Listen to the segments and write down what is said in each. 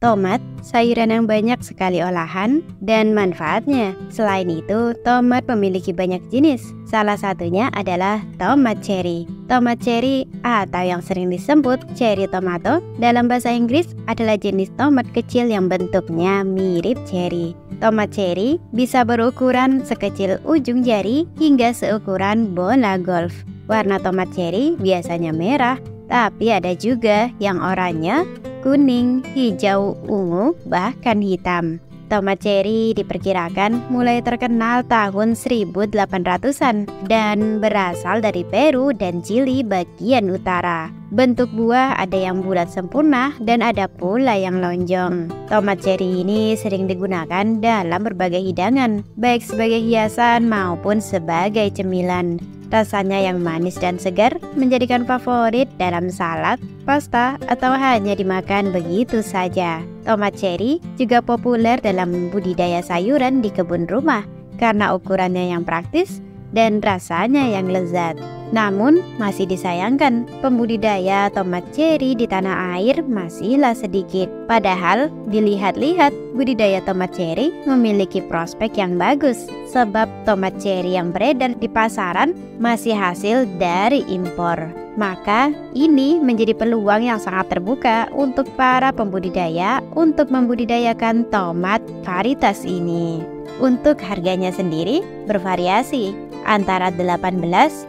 Tomat, sayuran yang banyak sekali olahan dan manfaatnya. Selain itu, tomat memiliki banyak jenis. Salah satunya adalah tomat cherry. Tomat cherry atau yang sering disebut cherry tomato dalam bahasa Inggris adalah jenis tomat kecil yang bentuknya mirip cherry. Tomat cherry bisa berukuran sekecil ujung jari hingga seukuran bola golf. Warna tomat cherry biasanya merah, tapi ada juga yang oranye, kuning, hijau, ungu, bahkan hitam. Tomat cherry diperkirakan mulai terkenal tahun 1800-an dan berasal dari Peru dan Chili bagian utara. Bentuk buah ada yang bulat sempurna dan ada pula yang lonjong. Tomat cherry ini sering digunakan dalam berbagai hidangan, baik sebagai hiasan maupun sebagai cemilan. Rasanya yang manis dan segar menjadikan favorit dalam salad, pasta, atau hanya dimakan begitu saja. Tomat cherry juga populer dalam budidaya sayuran di kebun rumah karena ukurannya yang praktis dan rasanya yang lezat. Namun, masih disayangkan, pembudidaya tomat cherry di tanah air masihlah sedikit. Padahal, dilihat-lihat, budidaya tomat cherry memiliki prospek yang bagus, sebab tomat cherry yang beredar di pasaran masih hasil dari impor. Maka, ini menjadi peluang yang sangat terbuka untuk para pembudidaya untuk membudidayakan tomat varietas ini. Untuk harganya sendiri bervariasi antara 18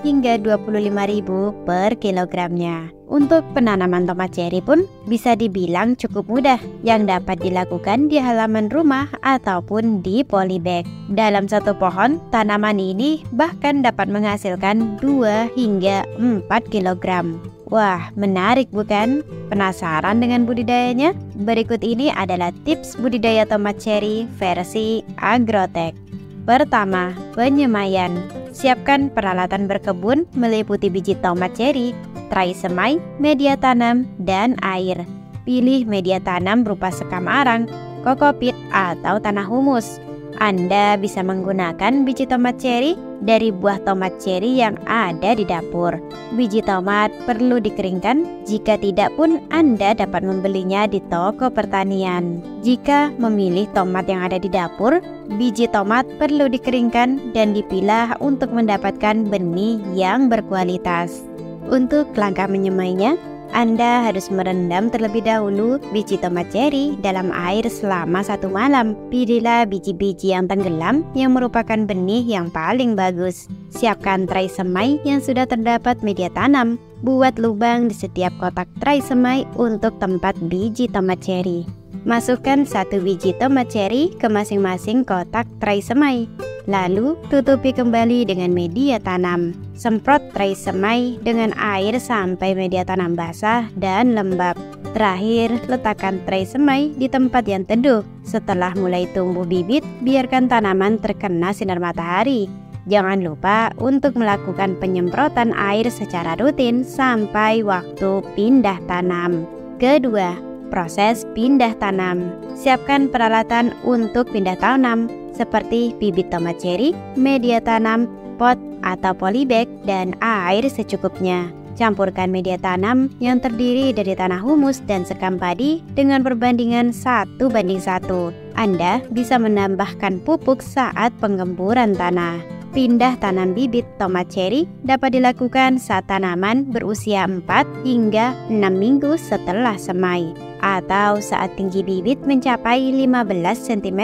hingga 25.000 per kilogramnya. Untuk penanaman tomat cherry pun bisa dibilang cukup mudah yang dapat dilakukan di halaman rumah ataupun di polybag. Dalam satu pohon, tanaman ini bahkan dapat menghasilkan 2 hingga 4 kilogram. Wah, menarik bukan? Penasaran dengan budidayanya? Berikut ini adalah tips budidaya tomat cherry versi Agrotech. Pertama, penyemaian. Siapkan peralatan berkebun meliputi biji tomat cherry, tray semai, media tanam, dan air. Pilih media tanam berupa sekam arang, kokopit, atau tanah humus. Anda bisa menggunakan biji tomat cherry dari buah tomat cherry yang ada di dapur. Biji tomat perlu dikeringkan, jika tidak pun Anda dapat membelinya di toko pertanian. Jika memilih tomat yang ada di dapur, biji tomat perlu dikeringkan dan dipilah untuk mendapatkan benih yang berkualitas. Untuk langkah menyemainya, Anda harus merendam terlebih dahulu biji tomat cherry dalam air selama 1 malam. Pilihlah biji-biji yang tenggelam yang merupakan benih yang paling bagus. Siapkan tray semai yang sudah terdapat media tanam. Buat lubang di setiap kotak tray semai untuk tempat biji tomat cherry. Masukkan 1 biji tomat cherry ke masing-masing kotak tray semai. Lalu tutupi kembali dengan media tanam. Semprot tray semai dengan air sampai media tanam basah dan lembab. Terakhir, letakkan tray semai di tempat yang teduh. Setelah mulai tumbuh bibit, biarkan tanaman terkena sinar matahari. Jangan lupa untuk melakukan penyemprotan air secara rutin sampai waktu pindah tanam. Kedua, proses pindah tanam. Siapkan peralatan untuk pindah tanam seperti bibit tomat cherry, media tanam, pot atau polybag, dan air secukupnya. Campurkan media tanam yang terdiri dari tanah humus dan sekam padi dengan perbandingan 1:1. Anda bisa menambahkan pupuk saat penggemburan tanah. Pindah tanam bibit tomat cherry dapat dilakukan saat tanaman berusia 4 hingga 6 minggu setelah semai, atau saat tinggi bibit mencapai 15 cm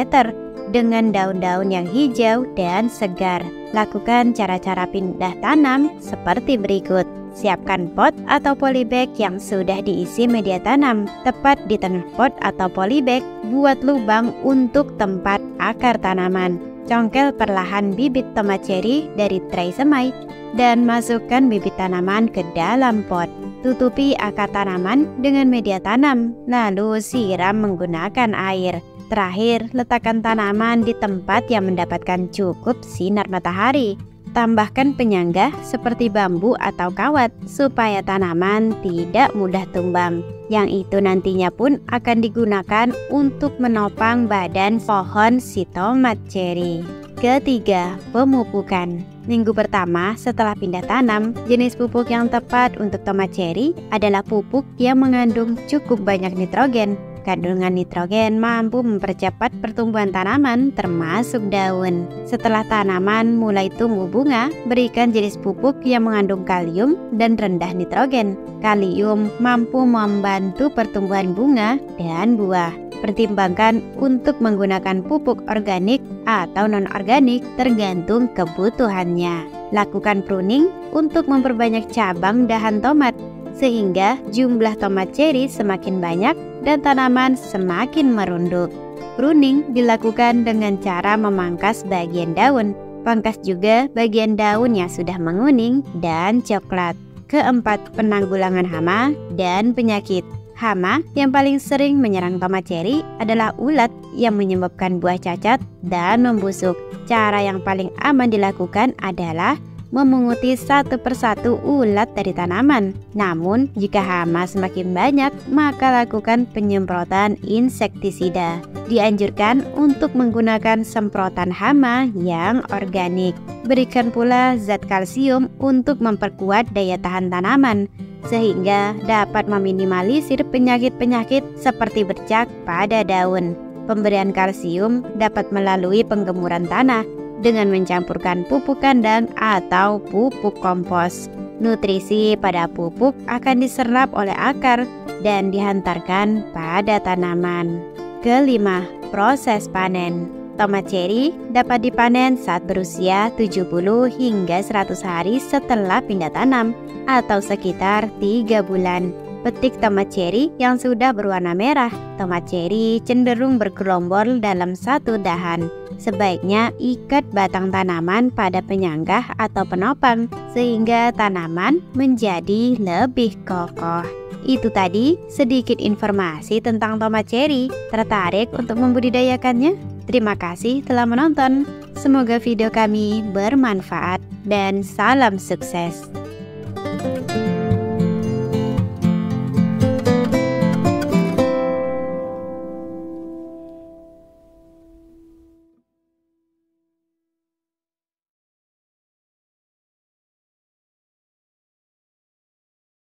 dengan daun-daun yang hijau dan segar. Lakukan cara-cara pindah tanam seperti berikut. Siapkan pot atau polybag yang sudah diisi media tanam. Tepat di tengah pot atau polybag, buat lubang untuk tempat akar tanaman. Congkel perlahan bibit tomat cherry dari tray semai dan masukkan bibit tanaman ke dalam pot. Tutupi akar tanaman dengan media tanam, lalu siram menggunakan air. Terakhir, letakkan tanaman di tempat yang mendapatkan cukup sinar matahari. Tambahkan penyangga seperti bambu atau kawat supaya tanaman tidak mudah tumbang. Yang itu nantinya pun akan digunakan untuk menopang badan pohon si tomat cherry. Ketiga, pemupukan. Minggu pertama setelah pindah tanam, jenis pupuk yang tepat untuk tomat cherry adalah pupuk yang mengandung cukup banyak nitrogen. kandungan nitrogen mampu mempercepat pertumbuhan tanaman termasuk daun. Setelah tanaman mulai tumbuh bunga, berikan jenis pupuk yang mengandung kalium dan rendah nitrogen. Kalium mampu membantu pertumbuhan bunga dan buah. Pertimbangkan untuk menggunakan pupuk organik atau non-organik tergantung kebutuhannya. Lakukan pruning untuk memperbanyak cabang dahan tomat sehingga jumlah tomat ceri semakin banyak dan tanaman semakin merunduk. Pruning dilakukan dengan cara memangkas bagian daun. Pangkas juga bagian daun yang sudah menguning dan coklat. Keempat, penanggulangan hama dan penyakit. Hama yang paling sering menyerang tomat ceri adalah ulat yang menyebabkan buah cacat dan membusuk. Cara yang paling aman dilakukan adalah memunguti satu persatu ulat dari tanaman. Namun, jika hama semakin banyak, maka lakukan penyemprotan insektisida. Dianjurkan untuk menggunakan semprotan hama yang organik. Berikan pula zat kalsium untuk memperkuat daya tahan tanaman, sehingga dapat meminimalisir penyakit-penyakit seperti bercak pada daun. Pemberian kalsium dapat melalui penggemuran tanah dengan mencampurkan pupuk kandang atau pupuk kompos. Nutrisi pada pupuk akan diserap oleh akar dan dihantarkan pada tanaman. Kelima, proses panen. Tomat ceri dapat dipanen saat berusia 70 hingga 100 hari setelah pindah tanam atau sekitar 3 bulan. Petik tomat ceri yang sudah berwarna merah. Tomat ceri cenderung bergerombol dalam satu dahan. Sebaiknya ikat batang tanaman pada penyanggah atau penopang sehingga tanaman menjadi lebih kokoh. Itu tadi sedikit informasi tentang tomat ceri. Tertarik untuk membudidayakannya? Terima kasih telah menonton. Semoga video kami bermanfaat dan salam sukses.